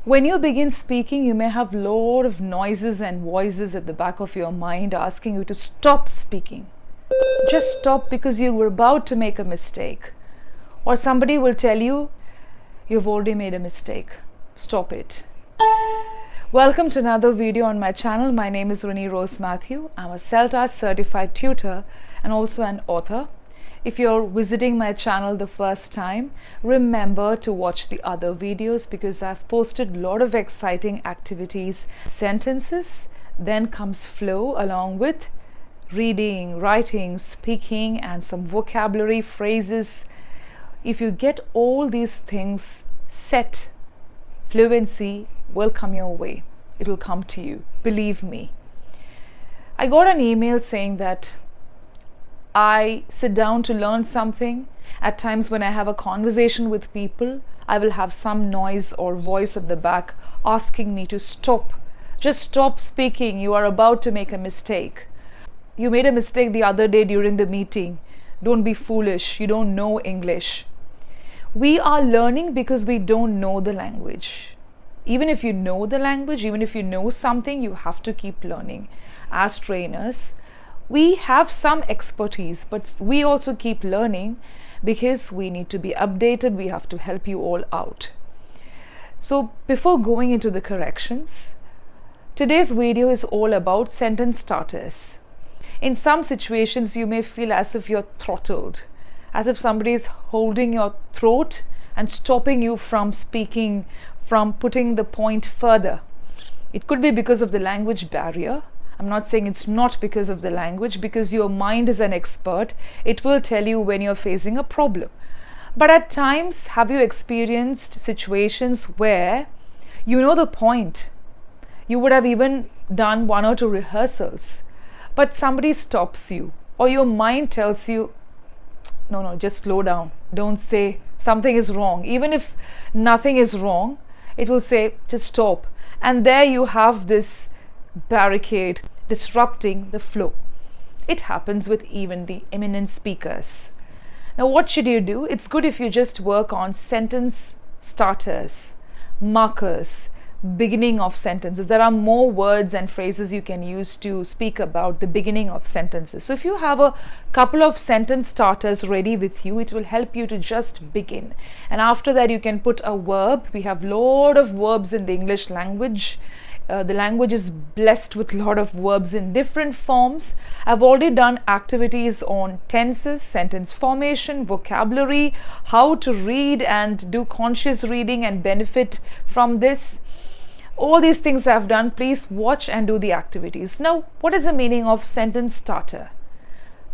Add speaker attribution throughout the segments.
Speaker 1: When you begin speaking, you may have a lot of noises and voices at the back of your mind asking you to stop speaking. Just stop because you were about to make a mistake. Or somebody will tell you, you've already made a mistake. Stop it. Welcome to another video on my channel. My name is Renee Rose Matthew. I'm a CELTAS certified tutor and also an author. If you're visiting my channel the first time, remember to watch the other videos because I've posted a lot of exciting activities, sentences, then comes flow along with reading, writing, speaking, and some vocabulary phrases. If you get all these things set, fluency will come your way. It will come to you. Believe me. I got an email saying that I sit down to learn something. At times when I have a conversation with people, I will have some noise or voice at the back asking me to stop. Just stop speaking. You are about to make a mistake. You made a mistake the other day during the meeting. Don't be foolish. You don't know English. We are learning because we don't know the language. Even if you know the language, even if you know something, you have to keep learning. As trainers, we have some expertise, but we also keep learning because we need to be updated. We have to help you all out. So before going into the corrections, today's video is all about sentence starters. In some situations, you may feel as if you're throttled, as if somebody is holding your throat and stopping you from speaking, from putting the point further. It could be because of the language barrier. I'm not saying it's not because of the language, because your mind is an expert. It will tell you when you're facing a problem. But at times, have you experienced situations where you know the point? You would have even done 1 or 2 rehearsals, but somebody stops you, or your mind tells you, no, just slow down. Don't say something is wrong. Even if nothing is wrong, it will say, just stop. And there you have this barricade disrupting the flow. It happens with even the eminent speakers. Now, what should you do? It's good if you just work on sentence starters, markers, beginning of sentences. There are more words and phrases you can use to speak about the beginning of sentences. So if you have a couple of sentence starters ready with you, it will help you to just begin. And after that, you can put a verb. We have a lot of verbs in the English language. The language is blessed with a lot of verbs in different forms. I've already done activities on tenses, sentence formation, vocabulary, how to read and do conscious reading and benefit from this. All these things I've done. Please watch and do the activities. Now, what is the meaning of sentence starter?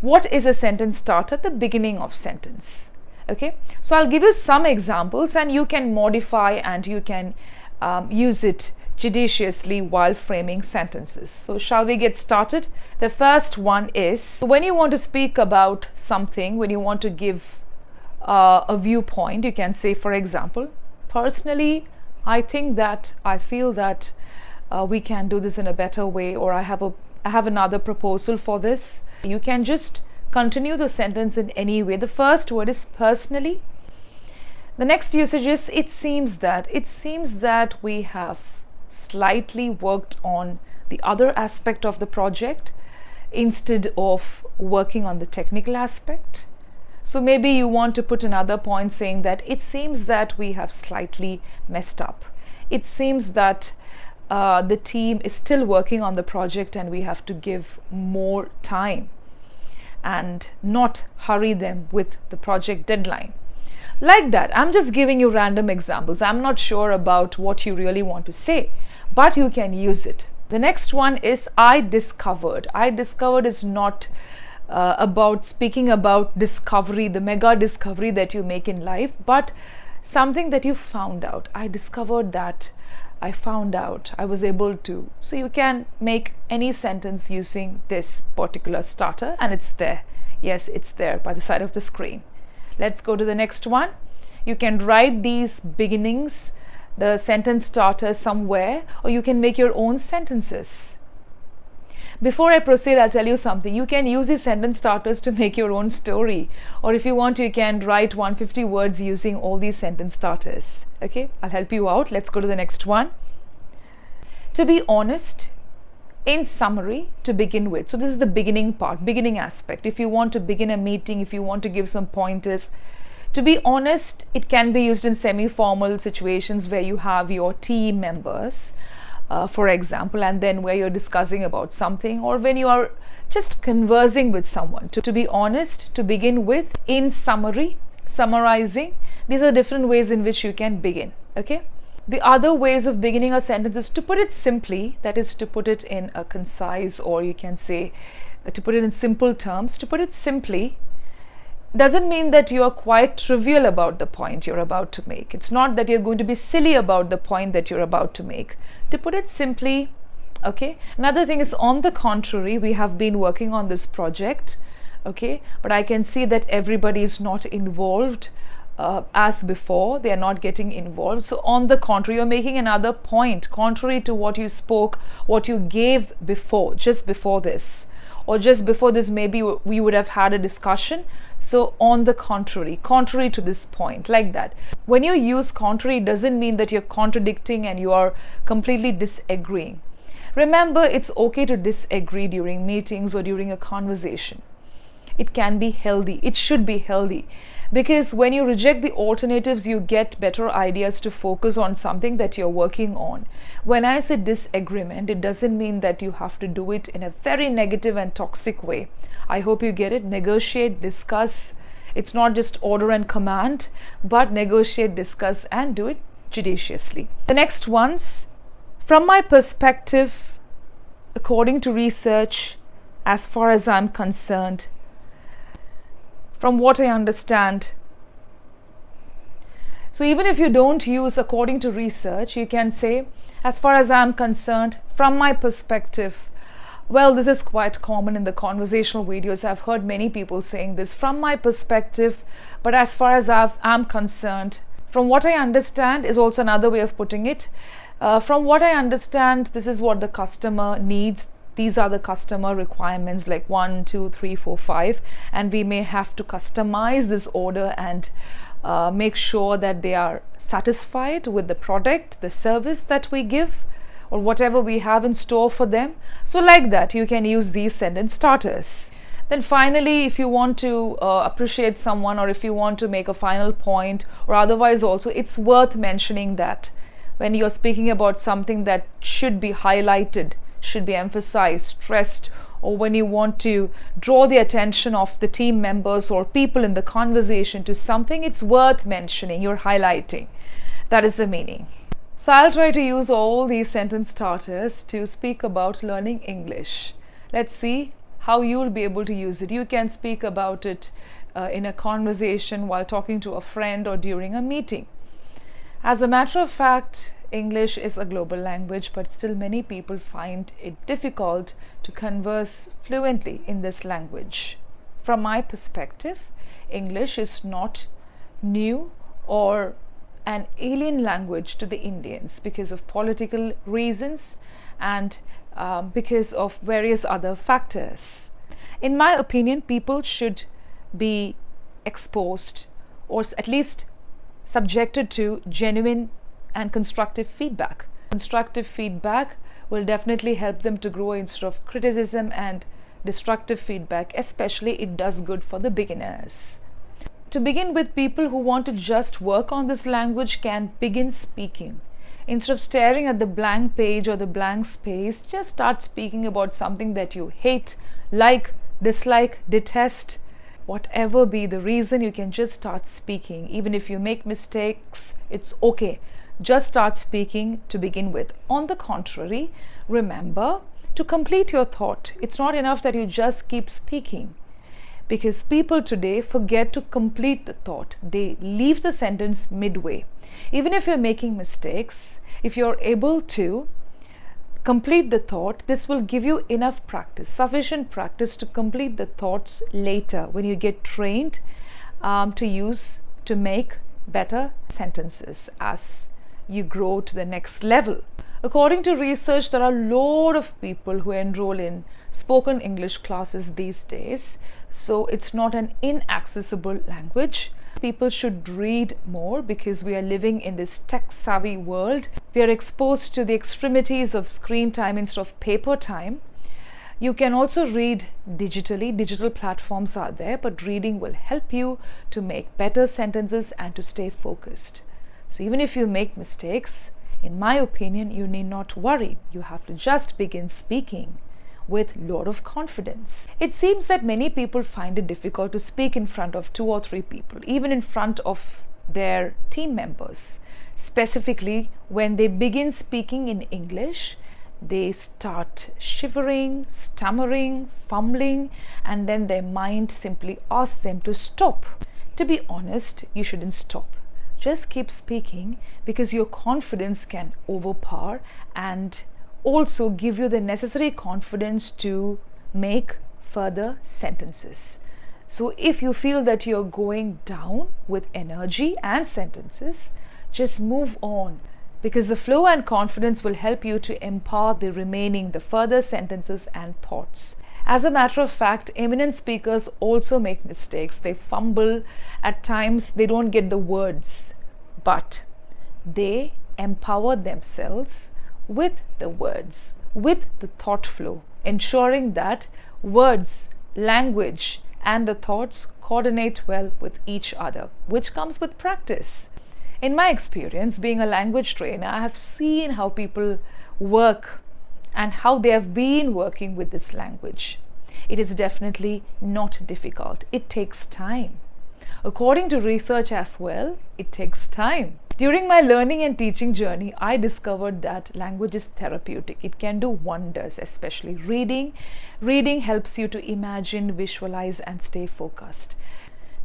Speaker 1: What is a sentence starter? The beginning of sentence. Okay, so I'll give you some examples and you can modify and you can use it judiciously while framing sentences. So shall we get started? The first one is, when you want to speak about something, when you want to give a viewpoint, you can say, for example, personally, I feel that we can do this in a better way, or I have another proposal for this. You can just continue the sentence in any way. The first word is personally. The next usage is, it seems that we have slightly worked on the other aspect of the project instead of working on the technical aspect. So maybe you want to put another point saying that it seems that we have slightly messed up. It seems that the team is still working on the project and we have to give more time and not hurry them with the project deadline. Like that. I'm just giving you random examples. I'm not sure about what you really want to say, but you can use it. The next one is, I discovered. I discovered is not about speaking about discovery, the mega discovery that you make in life, but something that you found out. I discovered that. I found out. I was able to. So you can make any sentence using this particular starter, and it's there. Yes, it's there by the side of the screen. Let's go to the next one. You can write these beginnings, the sentence starters somewhere, or you can make your own sentences. Before I proceed, I'll tell you something. You can use these sentence starters to make your own story. Or if you want, you can write 150 words using all these sentence starters. Okay, I'll help you out. Let's go to the next one. To be honest, in summary, to begin with. So this is the beginning part, beginning aspect. If you want to begin a meeting, if you want to give some pointers, to be honest, it can be used in semi-formal situations where you have your team members, for example, and then where you're discussing about something, or when you are just conversing with someone. To be honest, to begin with, in summary, summarizing. These are different ways in which you can begin. Okay. The other ways of beginning a sentence is to put it simply, that is to put it in a concise, or you can say to put it in simple terms. To put it simply doesn't mean that you are quite trivial about the point you're about to make. It's not that you're going to be silly about the point that you're about to make. To put it simply, okay. Another thing is, on the contrary, we have been working on this project, okay, but I can see that everybody is not involved as before. They are not getting involved. So on the contrary, you're making another point contrary to what you spoke, what you gave before, just before this, or just before this, maybe we would have had a discussion. So on the contrary, contrary to this point, like that. When you use contrary, it doesn't mean that you're contradicting and you are completely disagreeing. Remember, it's okay to disagree during meetings or during a conversation. It can be healthy. It should be healthy. Because when you reject the alternatives, you get better ideas to focus on something that you're working on. When I say disagreement, it doesn't mean that you have to do it in a very negative and toxic way. I hope you get it. Negotiate, discuss. It's not just order and command, but negotiate, discuss, and do it judiciously. The next ones, from my perspective, according to research, as far as I'm concerned, from what I understand. So even if you don't use according to research, you can say, as far as I'm concerned, from my perspective. Well, this is quite common in the conversational videos. I've heard many people saying this, from my perspective, but as far as I'm concerned, from what I understand is also another way of putting it. From what I understand, this is what the customer needs. These are the customer requirements, like 1, 2, 3, 4, 5, and we may have to customize this order and make sure that they are satisfied with the product, the service that we give, or whatever we have in store for them. So like that, you can use these sentence starters. Then finally, if you want to appreciate someone, or if you want to make a final point, or otherwise also, it's worth mentioning that when you're speaking about something that should be highlighted, should be emphasized, stressed, or when you want to draw the attention of the team members or people in the conversation to something, it's worth mentioning, you're highlighting. That is the meaning. So I'll try to use all these sentence starters to speak about learning English. Let's see how you'll be able to use it. You can speak about it in a conversation, while talking to a friend, or during a meeting. As a matter of fact, English is a global language, but still many people find it difficult to converse fluently in this language. From my perspective, English is not new or an alien language to the Indians because of political reasons and because of various other factors. In my opinion, people should be exposed, or at least subjected to, genuine and constructive feedback. Constructive feedback will definitely help them to grow instead of criticism and destructive feedback. Especially, it does good for the beginners. To begin with, people who want to just work on this language can begin speaking. Instead of staring at the blank page or the blank space, just start speaking about something that you hate, like, dislike, detest. Whatever be the reason, you can just start speaking. Even if you make mistakes, it's okay. Just start speaking to begin with. On the contrary, remember to complete your thought. It's not enough that you just keep speaking, because people today forget to complete the thought. They leave the sentence midway. Even if you're making mistakes, if you're able to complete the thought, this will give you enough practice, sufficient practice to complete the thoughts later when you get trained to make better sentences as you grow to the next level. According to research, there are a lot of people who enroll in spoken English classes these days, so it's not an inaccessible language. People should read more because we are living in this tech-savvy world. We are exposed to the extremities of screen time instead of paper time. You can also read digitally. Digital platforms are there, but reading will help you to make better sentences and to stay focused. So even if you make mistakes, in my opinion, you need not worry. You have to just begin speaking with a lot of confidence. It seems that many people find it difficult to speak in front of 2 or 3 people, even in front of their team members. Specifically, when they begin speaking in English, they start shivering, stammering, fumbling, and then their mind simply asks them to stop. To be honest, you shouldn't stop. Just keep speaking because your confidence can overpower and also give you the necessary confidence to make further sentences. So if you feel that you're going down with energy and sentences, just move on, because the flow and confidence will help you to impart the further sentences and thoughts. As a matter of fact, eminent speakers also make mistakes. They fumble. At times, they don't get the words, but they empower themselves with the words, with the thought flow, ensuring that words, language, and the thoughts coordinate well with each other, which comes with practice. In my experience, being a language trainer, I have seen how people work and how they have been working with this language. It is definitely not difficult. It takes time. According to research as well, it takes time. During my learning and teaching journey, I discovered that language is therapeutic. It can do wonders, especially reading. Reading helps you to imagine, visualize, and stay focused.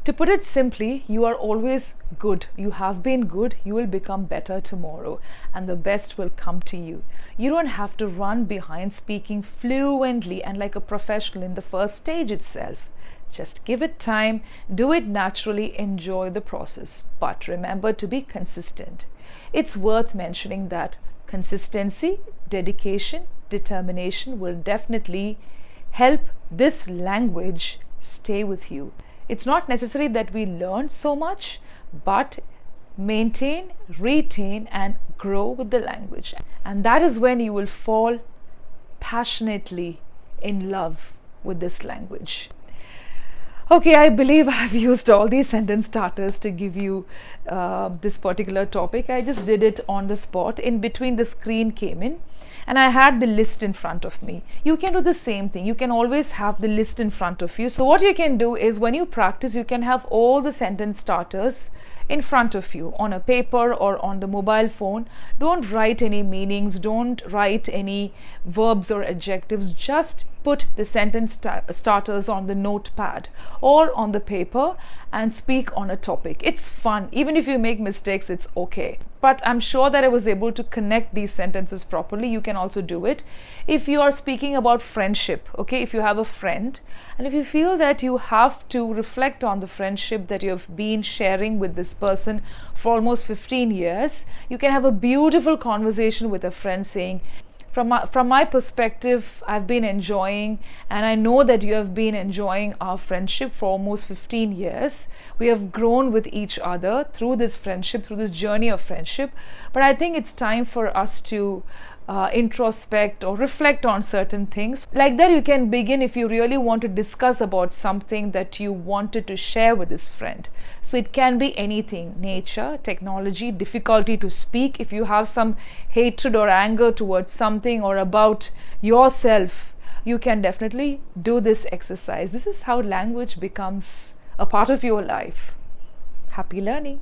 Speaker 1: To put it simply, you are always good. You have been good. You will become better tomorrow, and the best will come to you. You don't have to run behind speaking fluently and like a professional in the first stage itself. Just give it time, do it naturally, enjoy the process. But remember to be consistent. It's worth mentioning that consistency, dedication, determination will definitely help this language stay with you. It's not necessary that we learn so much, but maintain, retain, and grow with the language. And that is when you will fall passionately in love with this language. Okay, I believe I've used all these sentence starters to give you this particular topic. I just did it on the spot. In between, the screen came in and I had the list in front of me. You can do the same thing. You can always have the list in front of you. So what you can do is, when you practice, you can have all the sentence starters in front of you on a paper or on the mobile phone. Don't write any meanings. Don't write any verbs or adjectives. Just put the sentence starters on the notepad or on the paper and speak on a topic. It's fun. Even if you make mistakes, it's okay. But I'm sure that I was able to connect these sentences properly. You can also do it if you are speaking about friendship. Okay, if you have a friend and if you feel that you have to reflect on the friendship that you have been sharing with this person for almost 15 years, you can have a beautiful conversation with a friend saying, from my perspective, I've been enjoying, and I know that you have been enjoying our friendship for almost 15 years. We have grown with each other through this friendship, through this journey of friendship. But I think it's time for us to introspect or reflect on certain things. Like that, you can begin if you really want to discuss about something that you wanted to share with this friend. So it can be anything: nature, technology, difficulty to speak. If you have some hatred or anger towards something or about yourself, you can definitely do this exercise. This is how language becomes a part of your life. Happy learning.